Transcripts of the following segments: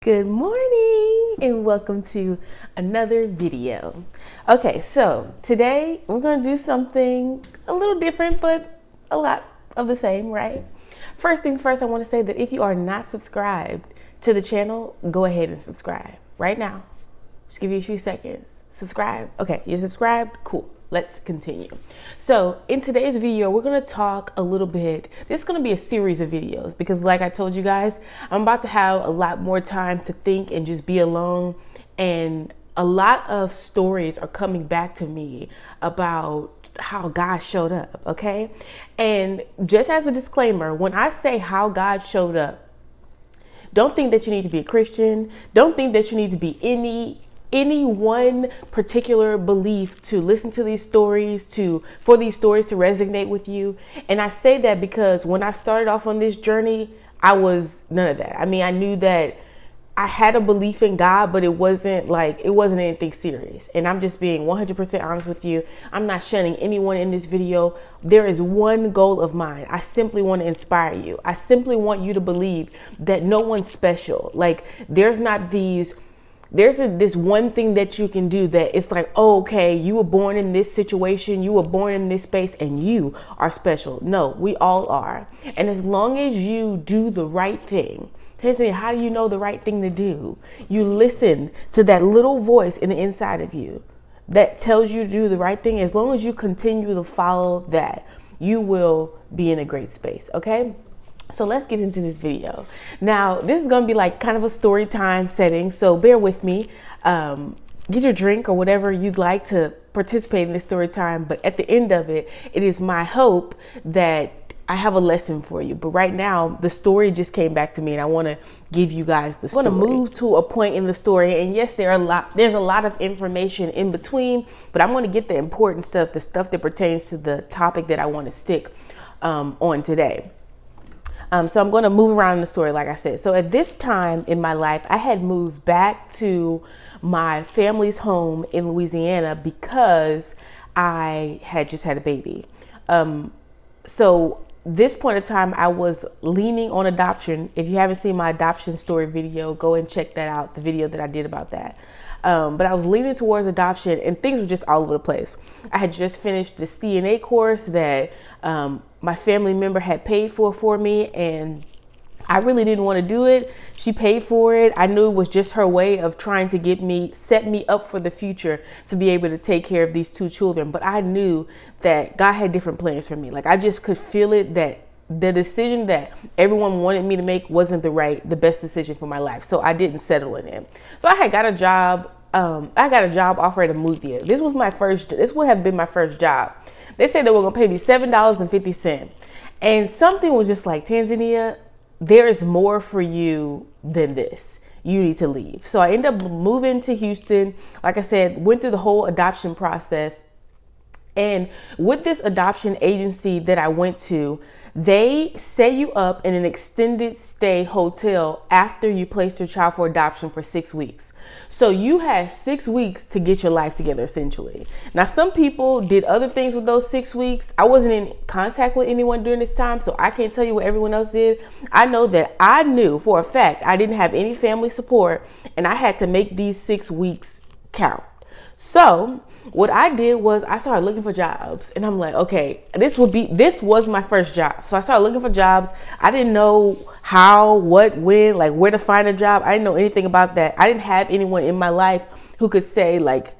Good morning and welcome to another video. Okay, so today we're going to do something a little different, but a lot of the same, right? First things first, I want to say that if you are not subscribed to the channel, go ahead and subscribe right now. Just give you a few seconds. Subscribe. Okay, you're subscribed? Cool. Let's continue. So in today's video, we're gonna talk a little bit. This is gonna be a series of videos because like I told you guys, I'm about to have a lot more time to think and just be alone. And a lot of stories are coming back to me about how God showed up, okay? And just as a disclaimer, when I say how God showed up, don't think that you need to be a Christian. Don't think that you need to be any one particular belief to listen to these stories, for these stories to resonate with you. And I say that because when I started off on this journey, I was none of that. I mean, I knew that I had a belief in God, but it wasn't anything serious. And I'm just being 100% honest with you. I'm not shunning anyone in this video. There is one goal of mine. I simply want to inspire you. I simply want you to believe that no one's special. Like there's this one thing that you can do that it's like, oh, okay, you were born in this situation, you were born in this space, and you are special. No, we all are. And as long as you do the right thing, how do you know the right thing to do? You listen to that little voice in the inside of you that tells you to do the right thing. As long as you continue to follow that, you will be in a great space, okay? So let's get into this video. Now, this is going to be like kind of a story time setting, so bear with me. Get your drink or whatever you'd like to participate in this story time. But at the end of it, it is my hope that I have a lesson for you. But right now, the story just came back to me and I want to give you guys the story. I'm going to move to a point in the story. And yes, there's a lot of information in between, but I'm going to get the important stuff, the stuff that pertains to the topic that I want to stick on today. So I'm going to move around in the story, like I said. So at this time in my life, I had moved back to my family's home in Louisiana because I had just had a baby. So this point in time, I was leaning on adoption. If you haven't seen my adoption story video, go and check that out, the video that I did about that. But I was leaning towards adoption and things were just all over the place. I had just finished the CNA course that my family member had paid for me, and I really didn't want to do it. She paid for it. I knew it was just her way of trying to set me up for the future to be able to take care of these two children. But I knew that God had different plans for me. Like I just could feel it that the decision that everyone wanted me to make wasn't the best decision for my life. So I didn't settle in it. So I had got a job. I got a job offer at Amuthia. This would have been my first job. They said they were going to pay me $7.50. And something was just like, Tanzania, there is more for you than this. You need to leave. So I ended up moving to Houston. Like I said, went through the whole adoption process. And with this adoption agency that I went to, they set you up in an extended stay hotel after you placed your child for adoption for 6 weeks. So you had 6 weeks to get your life together, essentially. Now, some people did other things with those 6 weeks. I wasn't in contact with anyone during this time, so I can't tell you what everyone else did. I know that I knew for a fact I didn't have any family support, and I had to make these 6 weeks count. So what I did was I started looking for jobs, and I'm like, okay, this was my first job. So I started looking for jobs. I didn't know how, what, when, like where to find a job. I didn't know anything about that. I didn't have anyone in my life who could say like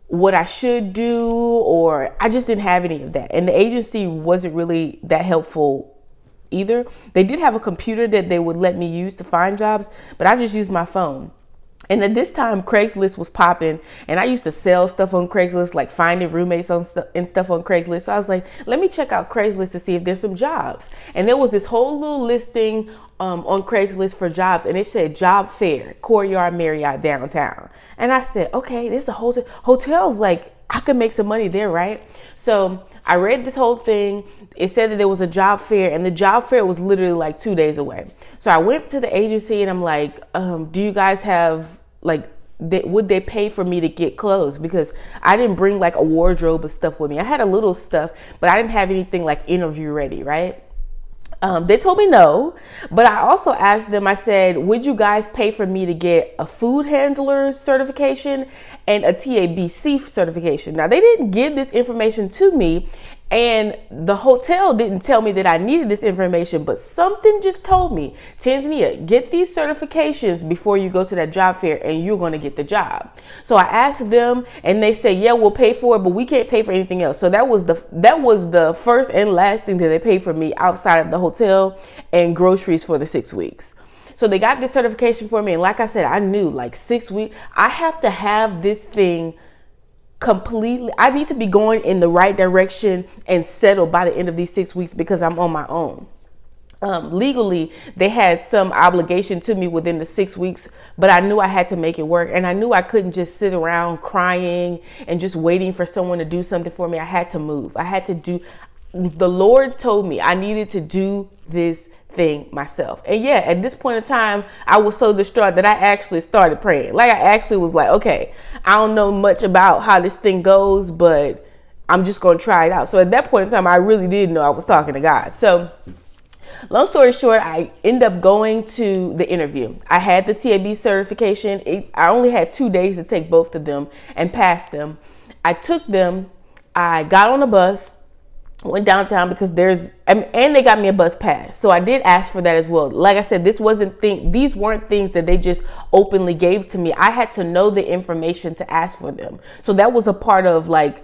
what I should do, or I just didn't have any of that. And the agency wasn't really that helpful either. They did have a computer that they would let me use to find jobs, but I just used my phone. And at this time, Craigslist was popping, and I used to sell stuff on Craigslist, like finding roommates and stuff on Craigslist. So I was like, let me check out Craigslist to see if there's some jobs. And there was this whole little listing on Craigslist for jobs, and it said job fair, Courtyard Marriott downtown. And I said, okay, this is a hotel. Hotels, like I could make some money there, right? So I read this whole thing. It said that there was a job fair, and the job fair was literally like 2 days away. So I went to the agency and I'm like, do you guys have would they pay for me to get clothes? Because I didn't bring like a wardrobe of stuff with me. I had a little stuff, but I didn't have anything like interview ready, right? They told me no, but I also asked them, I said, would you guys pay for me to get a food handler certification and a TABC certification? Now, they didn't give this information to me, and the hotel didn't tell me that I needed this information, but something just told me, Tanzania, get these certifications before you go to that job fair and you're going to get the job. So I asked them and they said, yeah, we'll pay for it, but we can't pay for anything else. So that was the first and last thing that they paid for me outside of the hotel and groceries for the 6 weeks. So they got this certification for me. And like I said, I knew like 6 weeks, I have to have this thing completely. I need to be going in the right direction and settled by the end of these 6 weeks because I'm on my own. Legally, they had some obligation to me within the 6 weeks, but I knew I had to make it work. And I knew I couldn't just sit around crying and just waiting for someone to do something for me. I had to move. The Lord told me I needed to do this thing myself. And yeah, at this point in time, I was so distraught that I actually started praying. Like I actually was like, okay, I don't know much about how this thing goes, but I'm just going to try it out. So at that point in time, I really did know I was talking to God. So long story short, I ended up going to the interview. I had the TAB certification. I only had 2 days to take both of them and pass them. I took them. I got on a bus, went downtown because and they got me a bus pass. So I did ask for that as well. Like I said, these weren't things that they just openly gave to me. I had to know the information to ask for them. So that was a part of like,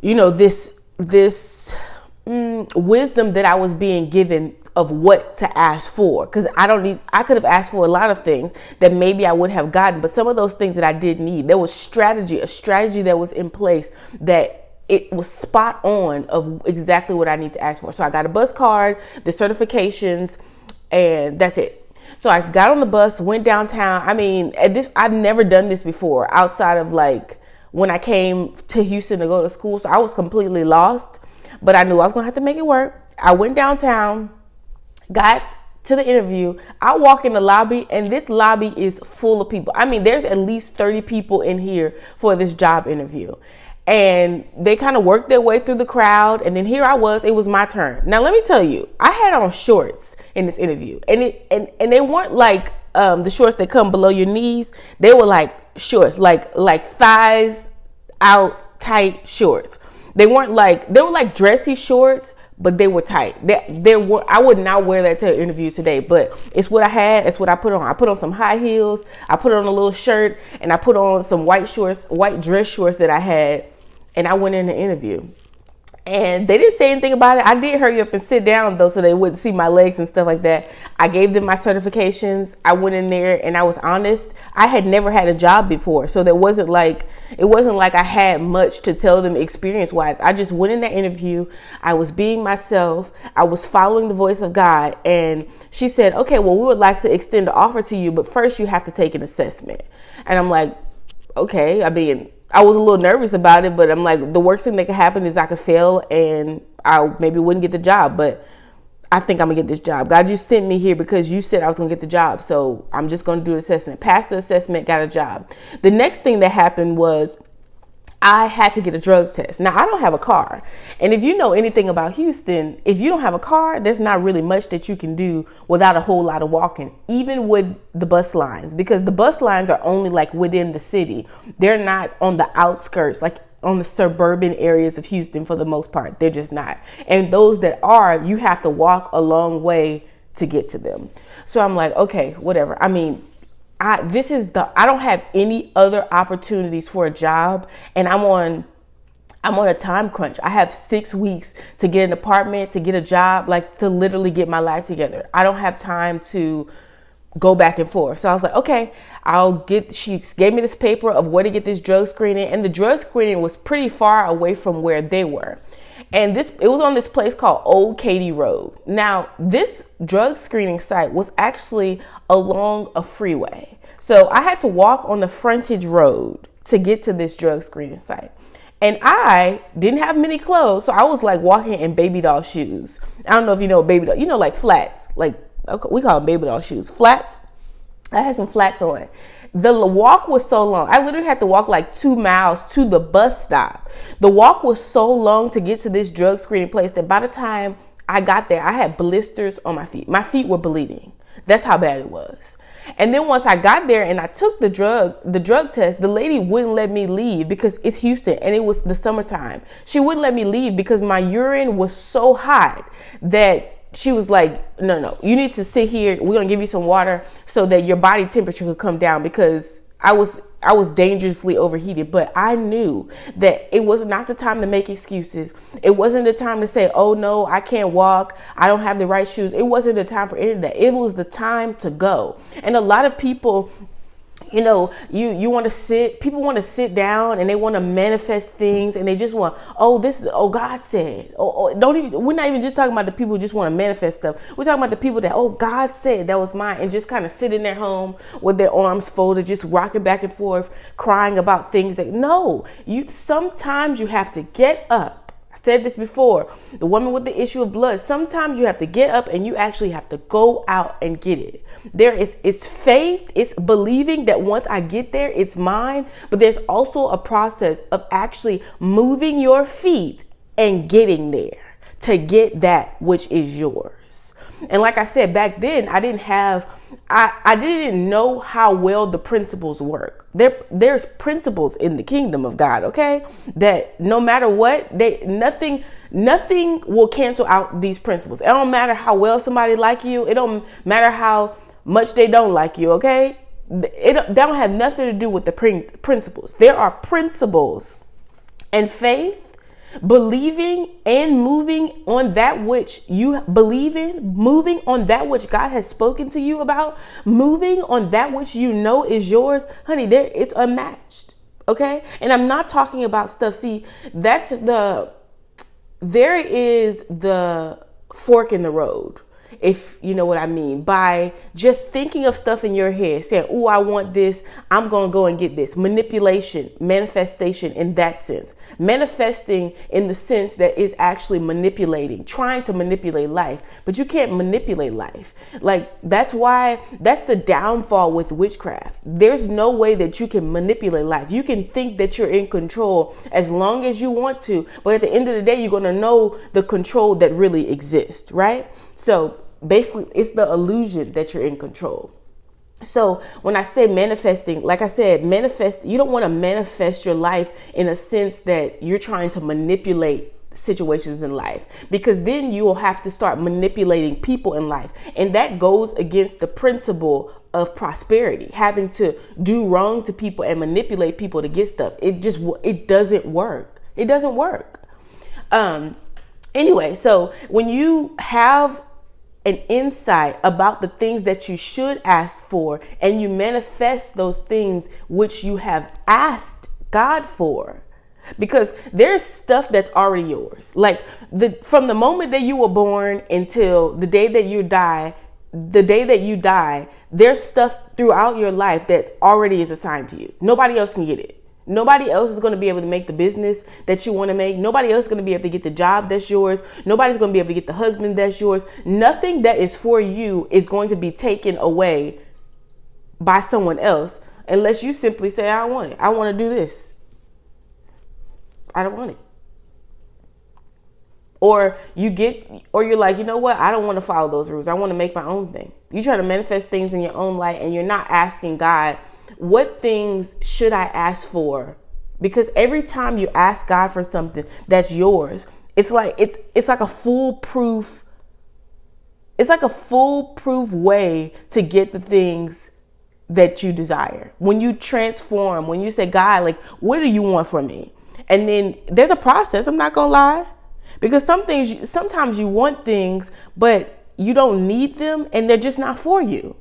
this wisdom that I was being given of what to ask for. Cause I could have asked for a lot of things that maybe I would have gotten, but some of those things that I did need, there was a strategy that was in place that it was spot on of exactly what I need to ask for. So I got a bus card, the certifications, and that's it. So I got on the bus, went downtown. I mean, I've never done this before outside of like when I came to Houston to go to school. So I was completely lost, but I knew I was gonna have to make it work. I went downtown, got to the interview. I walk in the lobby and this lobby is full of people. I mean, there's at least 30 people in here for this job interview. And they kind of worked their way through the crowd. And then here I was, it was my turn. Now, let me tell you, I had on shorts in this interview and they weren't like the shorts that come below your knees. They were like shorts, like thighs out tight shorts. They were like dressy shorts, but they were tight. I would not wear that to an interview today, but it's what I had. It's what I put on. I put on some high heels. I put on a little shirt and I put on some white dress shorts that I had. And I went in the interview and they didn't say anything about it. I did hurry up and sit down though, so they wouldn't see my legs and stuff like that. I gave them my certifications. I went in there and I was honest. I had never had a job before. So it wasn't like I had much to tell them experience wise. I just went in that interview. I was being myself. I was following the voice of God. And she said, okay, well, we would like to extend the offer to you, but first you have to take an assessment. And I'm like, okay. I was a little nervous about it, but I'm like, the worst thing that could happen is I could fail and I maybe wouldn't get the job, but I think I'm gonna get this job. God, you sent me here because you said I was gonna get the job. So I'm just gonna do the assessment. Passed the assessment, got a job. The next thing that happened was I had to get a drug test. Now, I don't have a car. And if you know anything about Houston, if you don't have a car, there's not really much that you can do without a whole lot of walking, even with the bus lines, because the bus lines are only like within the city. They're not on the outskirts, like on the suburban areas of Houston for the most part. They're just not. And those that are, you have to walk a long way to get to them. So I'm like, okay, whatever. I mean, I don't have any other opportunities for a job, and I'm on a time crunch. I have 6 weeks to get an apartment, to get a job, like to literally get my life together. I don't have time to go back and forth. So I was like, okay, she gave me this paper of where to get this drug screening, and the drug screening was pretty far away from where they were. And it was on this place called Old Katy Road. Now, this drug screening site was actually along a freeway. So I had to walk on the frontage road to get to this drug screening site. And I didn't have many clothes, so I was like walking in baby doll shoes. I don't know if you know baby doll, like flats, like we call them baby doll shoes, flats. I had some flats on. The walk was so long. I literally had to walk like 2 miles to the bus stop. The walk was so long to get to this drug screening place that by the time I got there, I had blisters on my feet. My feet were bleeding. That's how bad it was. And then once I got there and I took the drug test, the lady wouldn't let me leave because it's Houston and it was the summertime. She wouldn't let me leave because my urine was so hot that she was like, no, you need to sit here. We're going to give you some water so that your body temperature could come down, because I was dangerously overheated. But I knew that it was not the time to make excuses. It wasn't the time to say, oh no, I can't walk, I don't have the right shoes. It wasn't the time for any of that. It was the time to go. And a lot of people, you know, you want to people want to sit down and they want to manifest things, and they just want, God said, we're not even just talking about the people who just want to manifest stuff. We're talking about the people that, God said that was mine, and just kind of sit in their home with their arms folded, just rocking back and forth, crying about things that, sometimes you have to get up. I said this before, the woman with the issue of blood, sometimes you have to get up and you actually have to go out and get it. It's faith, it's believing that once I get there, it's mine. But there's also a process of actually moving your feet and getting there to get that which is yours. And like I said, back then, I didn't know how well the principles work. There's principles in the kingdom of God, okay? That no matter what, nothing will cancel out these principles. It don't matter how well somebody like you. It don't matter how much they don't like you, okay? They don't have nothing to do with the principles. There are principles, and faith, believing and moving on that which you believe in, moving on that which God has spoken to you about, moving on that which you know is yours, honey, it's unmatched. Okay. And I'm not talking about stuff. See, there is the fork in the road, if you know what I mean, by just thinking of stuff in your head, saying, oh, I want this, I'm going to go and get this. Manipulation, manifestation in that sense. Manifesting in the sense that is actually manipulating, trying to manipulate life. But you can't manipulate life. Like, that's the downfall with witchcraft. There's no way that you can manipulate life. You can think that you're in control as long as you want to, but at the end of the day, you're going to know the control that really exists, right? So basically, it's the illusion that you're in control. So when I say manifesting, like I said, you don't want to manifest your life in a sense that you're trying to manipulate situations in life, because then you will have to start manipulating people in life. And that goes against the principle of prosperity, having to do wrong to people and manipulate people to get stuff. It doesn't work. It doesn't work. Anyway, so when you have an insight about the things that you should ask for, and you manifest those things which you have asked God for, because there's stuff that's already yours. Like from the moment that you were born until the day that you die, there's stuff throughout your life that already is assigned to you. Nobody else can get it. Nobody else is going to be able to make the business that you want to make. Nobody else is going to be able to get the job that's yours. Nobody's going to be able to get the husband that's yours. Nothing that is for you is going to be taken away by someone else unless you simply say, I don't want it. I want to do this. I don't want it. Or you're like, you know what? I don't want to follow those rules. I want to make my own thing. You try to manifest things in your own life, and you're not asking God, what things should I ask for? Because every time you ask God for something that's yours, it's like a foolproof way to get the things that you desire. When you transform, when you say, God, like, what do you want from me? And then there's a process, I'm not gonna lie. Because sometimes you want things, but you don't need them, and they're just not for you.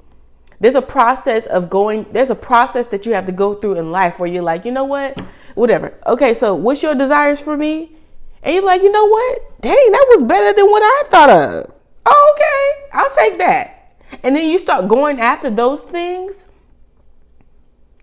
There's a process that you have to go through in life where you're like, you know what? Whatever. Okay, so what's your desires for me? And you're like, you know what? Dang, that was better than what I thought of. Oh, okay, I'll take that. And then you start going after those things,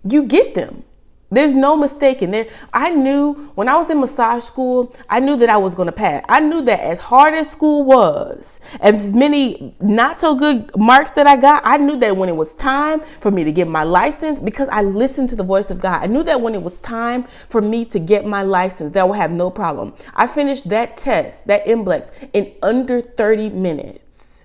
you get them. There's no mistaking there. I knew when I was in massage school, I knew that I was going to pass. I knew that as hard as school was, as many not so good marks that I got, I knew that when it was time for me to get my license, because I listened to the voice of God, I knew that when it was time for me to get my license, that I would have no problem. I finished that test, that NBLEX, in under 30 minutes.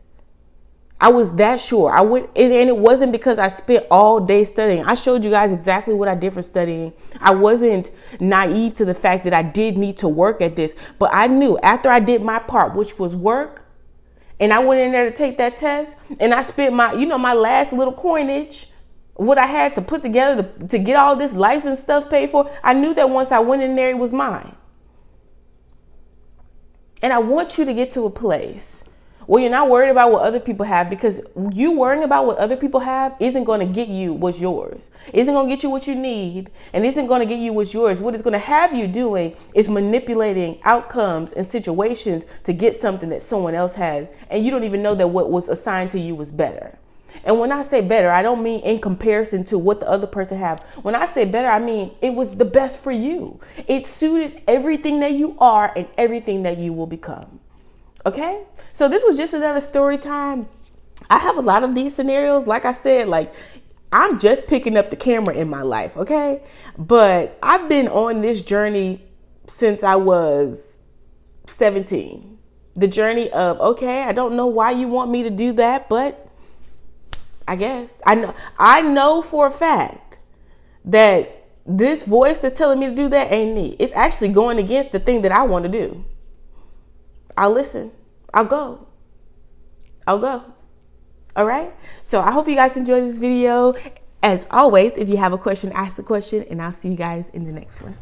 I was that sure. I went, and it wasn't because I spent all day studying. I showed you guys exactly what I did for studying. I wasn't naive to the fact that I did need to work at this, but I knew after I did my part, which was work, and I went in there to take that test, and I spent my, my last little coinage, what I had to put together to get all this license stuff paid for. I knew that once I went in there, it was mine. And I want you to get to a place well, you're not worried about what other people have, because you worrying about what other people have isn't going to get you what's yours. Isn't going to get you what you need, and isn't going to get you what's yours. What it's going to have you doing is manipulating outcomes and situations to get something that someone else has, and you don't even know that what was assigned to you was better. And when I say better, I don't mean in comparison to what the other person have. When I say better, I mean it was the best for you. It suited everything that you are and everything that you will become. Okay, so this was just another story time. I have a lot of these scenarios. Like I said, like I'm just picking up the camera in my life. Okay, but I've been on this journey since I was 17. The journey of, okay, I don't know why you want me to do that, but I guess I know for a fact that this voice that's telling me to do that ain't me. It's actually going against the thing that I want to do. I'll listen. I'll go. All right. So I hope you guys enjoyed this video. As always, if you have a question, ask the question, and I'll see you guys in the next one.